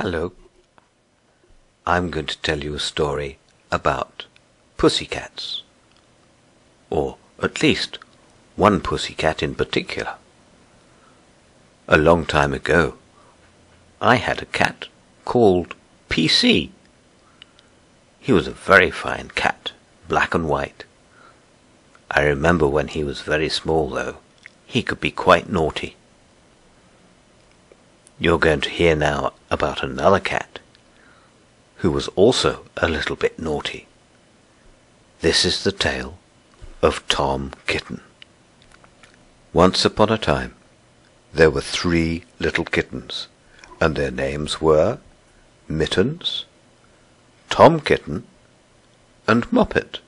Hello. I'm going to tell you a story about pussycats, or at least one pussycat in particular. A long time ago, I had a cat called PC. He was a very fine cat, black and white. I remember when he was very small, though, he could be quite naughty. You're going to hear now about another cat who was also a little bit naughty. This is the tale of Tom Kitten. Once upon a time, there were 3 little kittens, and their names were Mittens, Tom Kitten, and Moppet.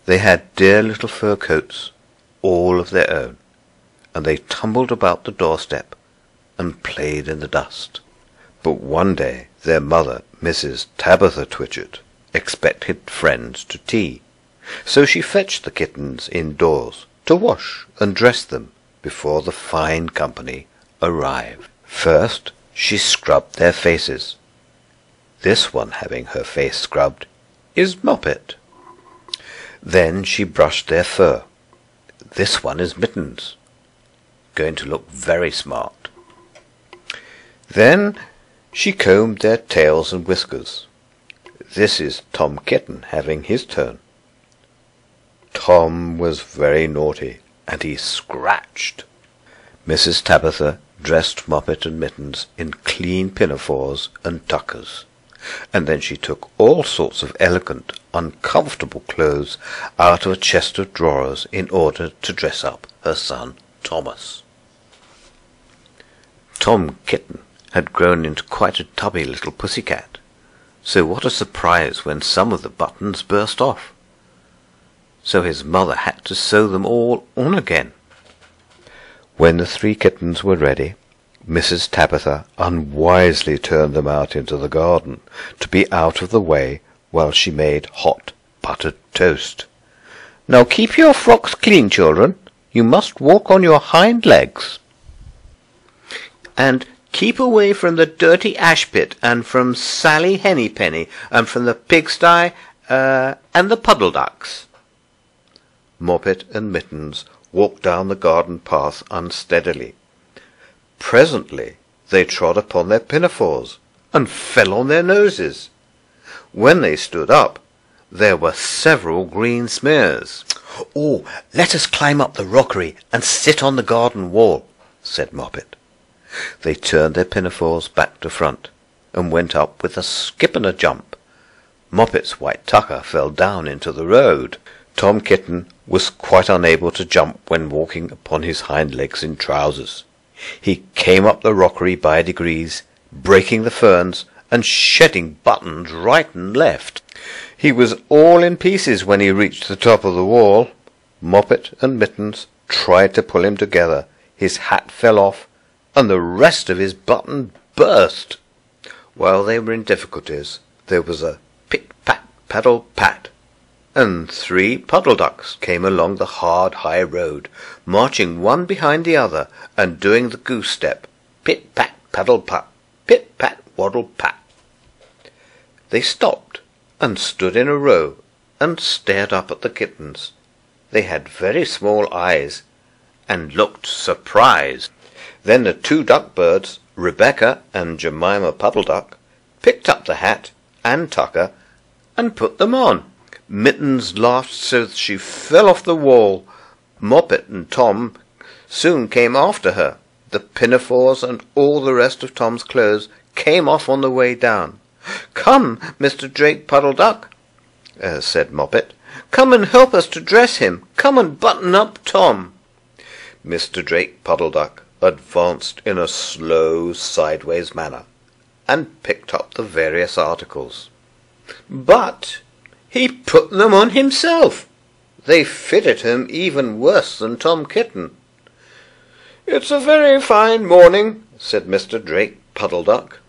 They had dear little fur coats, all of their own, and they tumbled about the doorstep and played in the dust. But one day their mother, Mrs. Tabitha Twitchett, expected friends to tea, so she fetched the kittens indoors to wash and dress them before the fine company arrived. First she scrubbed their faces. This one having her face scrubbed is Moppet. Then she brushed their fur. This one is Mittens, going to look very smart. Then she combed their tails and whiskers. This is Tom Kitten having his turn. Tom was very naughty, and he scratched. Mrs. Tabitha dressed Moppet and Mittens in clean pinafores and tuckers, and then she took all sorts of elegant, uncomfortable clothes out of a chest of drawers in order to dress up her son Thomas. Tom Kitten had grown into quite a tubby little pussycat, so what a surprise when some of the buttons burst off. So his mother had to sew them all on again. When the 3 kittens were ready, Mrs. Tabitha unwisely turned them out into the garden to be out of the way while she made hot buttered toast. "Now keep your frocks clean, children. You must walk on your hind legs. And keep away from the dirty ash pit, and from Sally Hennypenny, and from the pigsty, and the puddle ducks." Moppet and Mittens walked down the garden path unsteadily. Presently they trod upon their pinafores, and fell on their noses. When they stood up, there were several green smears. "Oh, let us climb up the rockery, and sit on the garden wall," said Moppet. They turned their pinafores back to front, and went up with a skip and a jump. Moppet's white tucker fell down into the road. Tom Kitten was quite unable to jump when walking upon his hind legs in trousers. He came up the rockery by degrees, breaking the ferns, and shedding buttons right and left. He was all in pieces when he reached the top of the wall. Moppet and Mittens tried to pull him together. His hat fell off, and the rest of his button burst. While they were in difficulties, there was a pit-pat, paddle-pat, and 3 puddle ducks came along the hard high road, marching one behind the other, and doing the goose step, pit-pat, paddle-pat, pit-pat, waddle-pat. They stopped, and stood in a row, and stared up at the kittens. They had very small eyes, and looked surprised. Then the 2 duck birds, Rebecca and Jemima Puddle Duck, picked up the hat and tucker and put them on. Mittens laughed so that she fell off the wall. Moppet and Tom soon came after her. The pinafores and all the rest of Tom's clothes came off on the way down. "Come, Mr. Drake Puddle Duck," said Moppet. "Come and help us to dress him. Come and button up Tom." Mr. Drake Puddle Duck advanced in a slow, sideways manner, and picked up the various articles. But he put them on himself. They fitted him even worse than Tom Kitten. "It's a very fine morning," said Mr. Drake Puddle Duck.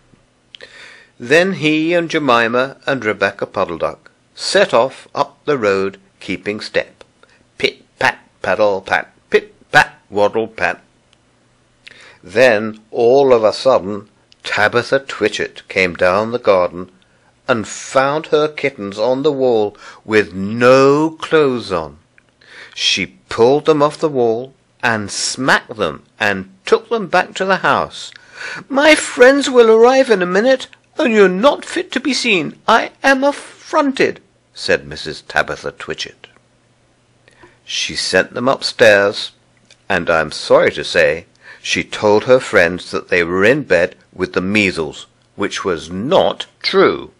Then he and Jemima and Rebecca Puddle Duck set off up the road, keeping step. Pit-pat, paddle-pat, pit-pat, waddle-pat. Then, all of a sudden, Tabitha Twitchit came down the garden and found her kittens on the wall with no clothes on. She pulled them off the wall and smacked them and took them back to the house. "My friends will arrive in a minute, and you're not fit to be seen. I am affronted," said Mrs. Tabitha Twitchit. She sent them upstairs, and I'm sorry to say she told her friends that they were in bed with the measles, which was not true.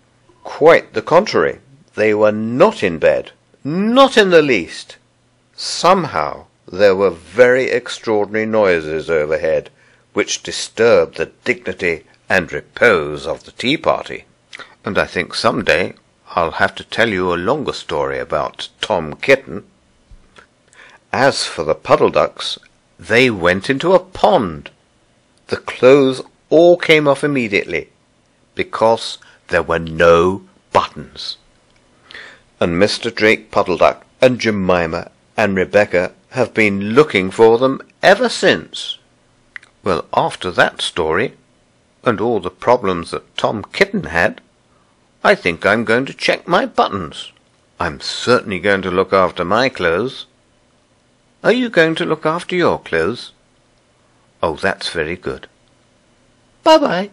Quite the contrary. They were not in bed, not in the least. Somehow there were very extraordinary noises overhead, which disturbed the dignity and repose of the tea party. And I think some day I'll have to tell you a longer story about Tom Kitten. As for the puddle ducks, they went into a pond. The clothes all came off immediately, because there were no buttons. And Mr. Drake Puddle Duck and Jemima and Rebecca have been looking for them ever since. Well, after that story, and all the problems that Tom Kitten had, I think I'm going to check my buttons. I'm certainly going to look after my clothes. Are you going to look after your clothes? Oh, that's very good. Bye-bye.